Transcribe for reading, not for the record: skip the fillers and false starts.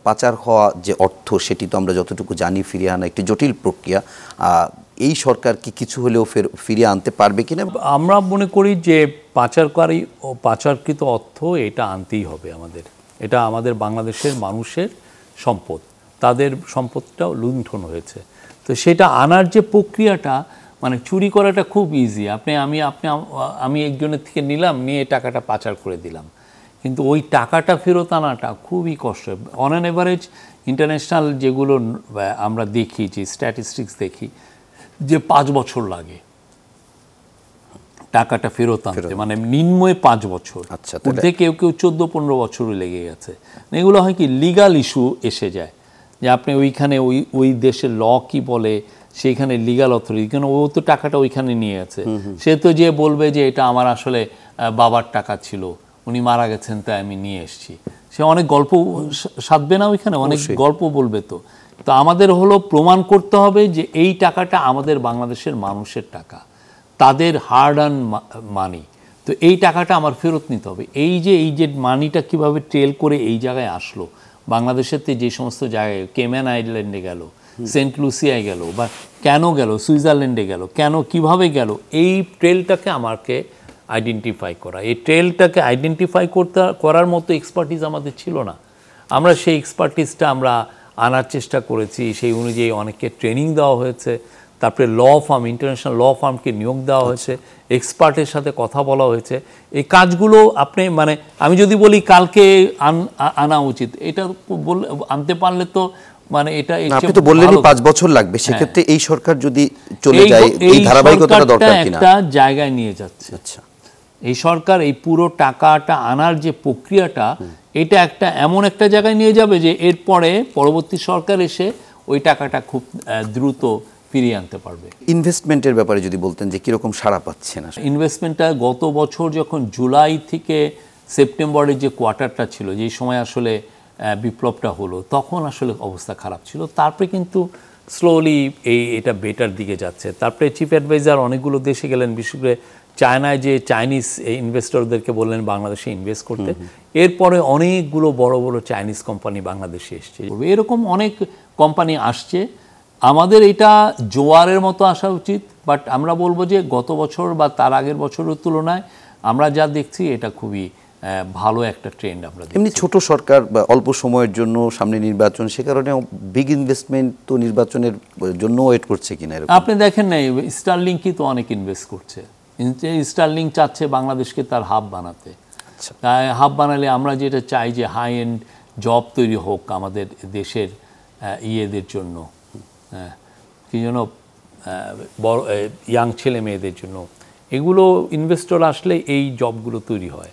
পাচার হওয়া যে অর্থ সেটি তো আমরা যতটুকু জানি ফিরিয়ে আনা একটি জটিল প্রক্রিয়া। এই সরকার কি কিছু হলেও ফিরিয়ে আনতে পারবে কিনা? আমরা মনে করি যে পাচারকারী ও পাচারকৃত অর্থ এটা আনতেই হবে আমাদের। এটা আমাদের বাংলাদেশের মানুষের সম্পদ, তাদের সম্পদটা লুণ্ঠন হয়েছে। তো সেটা আনার যে প্রক্রিয়াটা, মানে চুরি করাটা খুব ইজি। আমি একজনের থেকে নিলাম, নিয়ে টাকাটা পাচার করে দিলাম, কিন্তু ওই টাকাটা ফেরত আনাটা খুবই কষ্ট। অন অ্যান এভারেজ ইন্টারন্যাশনাল যেগুলো আমরা দেখি, যে স্ট্যাটিস্টিক্স দেখি, যে 5 বছর লাগে টাকাটা ফেরত আনতে, মানে নিম্নয়ে 5 বছর। আচ্ছা, ঊর্ধ্বে কেউ 14-15 বছরও লেগে গেছে। এগুলো হয় কি লিগাল ইস্যু এসে যায়, যে আপনি ওইখানে ওই দেশের ল কি বলে, সেইখানে লিগাল অথরিটি, কেন ও তো টাকাটা ওইখানে নিয়ে গেছে, সে তো যে বলবে যে এটা আমার আসলে বাবার টাকা ছিল, উনি মারা গেছেন তাই আমি নিয়ে এসেছি, সে অনেক গল্প সাধবে না ওইখানে, অনেক গল্প বলবে। তো আমাদের হলো প্রমাণ করতে হবে যে এই টাকাটা আমাদের বাংলাদেশের মানুষের টাকা, তাদের হার্ড আর্ন মানি। তো এই টাকাটা আমার ফেরত নিতে হবে। এই যে মানিটা কিভাবে ট্রেল করে এই জায়গায় আসলো, বাংলাদেশের যে সমস্ত জায়গায়, কেম্যান আইল্যান্ডে গেল, সেন্ট লুসিয়ায় গেল, বা কেন গেল, সুইজারল্যান্ডে গেল, কেন কিভাবে গেল, এই ট্রেলটাকে আমাকে আইডেন্টিফাই করা। এই ট্রেলটাকে আইডেন্টিফাই করার মতো এক্সপার্টিস আমাদের ছিল না। আমরা সেই এক্সপার্টিসটা আমরা আনার চেষ্টা করেছি, সেই অনুযায়ী অনেককে ট্রেনিং দেওয়া হয়েছে। তারপরে ল ফার্ম, ইন্টারন্যাশনাল ল ফার্মকে নিয়োগ দেওয়া হয়েছে, এক্সপার্টের সাথে কথা বলা হয়েছে। এই কাজগুলো আপনি, মানে আমি যদি বলি কালকে আনা উচিত, এটা আনতে পারলে তো, মানে এটা আপনি তো বললেনই 5 বছর লাগবে, সেক্ষেত্রে এই সরকার যদি চলে যায়, এই ধারাবাহিকতাটা দরকার কিনা? একটা জায়গায় নিয়ে যাচ্ছে। আচ্ছা, এই সরকার এই পুরো টাকাটা আনার যে প্রক্রিয়াটা, এটা এমন একটা জায়গায় নিয়ে যাবে যে এরপরে পরবর্তী সরকার এসে ওই টাকাটা খুব দ্রুত ফিরিয়ে আনতে পারবে। ইনভেস্টমেন্টের ব্যাপারে যদি বলতেন যে কিরকম সাড়া পাচ্ছেন? ইনভেস্টমেন্টটা গত বছর যখন জুলাই থেকে সেপ্টেম্বরের যে কোয়ার্টারটা ছিল, যেই সময় আসলে বিপ্লবটা হলো, তখন আসলে অবস্থা খারাপ ছিল। তারপরে কিন্তু স্লোলি এটা বেটার দিকে যাচ্ছে। তারপরে চিফ অ্যাডভাইজার অনেকগুলো দেশে গেলেন, বিশেষ করে চায়নায়, যে চাইনিজ ইনভেস্টরদেরকে বললেন বাংলাদেশে ইনভেস্ট করতে। এরপরে অনেকগুলো বড় বড় চাইনিজ কোম্পানি বাংলাদেশে এসছে, এরকম অনেক কোম্পানি আসছে। আমাদের এটা জোয়ারের মতো আসা উচিত, বাট আমরা বলবো যে গত বছর বা তার আগের বছরের তুলনায় আমরা যা দেখছি এটা খুবই ভালো একটা ট্রেন্ড আমরা দেখছি। এমনি ছোট সরকার বা অল্প সময়ের জন্য, সামনে নির্বাচন, সে কারণে বিগ ইনভেস্টমেন্ট তো নির্বাচনের জন্য ওয়েট করছে কিনা? আপনি দেখেন না, স্টারলিংকই তো অনেক ইনভেস্ট করছে। স্টারলিং চাচ্ছে বাংলাদেশকে তার হাব বানাতে। হাব বানালে আমরা যেটা চাই যে হাই এন্ড জব তৈরি হোক আমাদের দেশের ইয়েদের জন্য, কি যেন বড় ইয়াং ছেলে মেয়েদের জন্য, এগুলো ইনভেস্টর আসলে এই জবগুলো তৈরি হয়।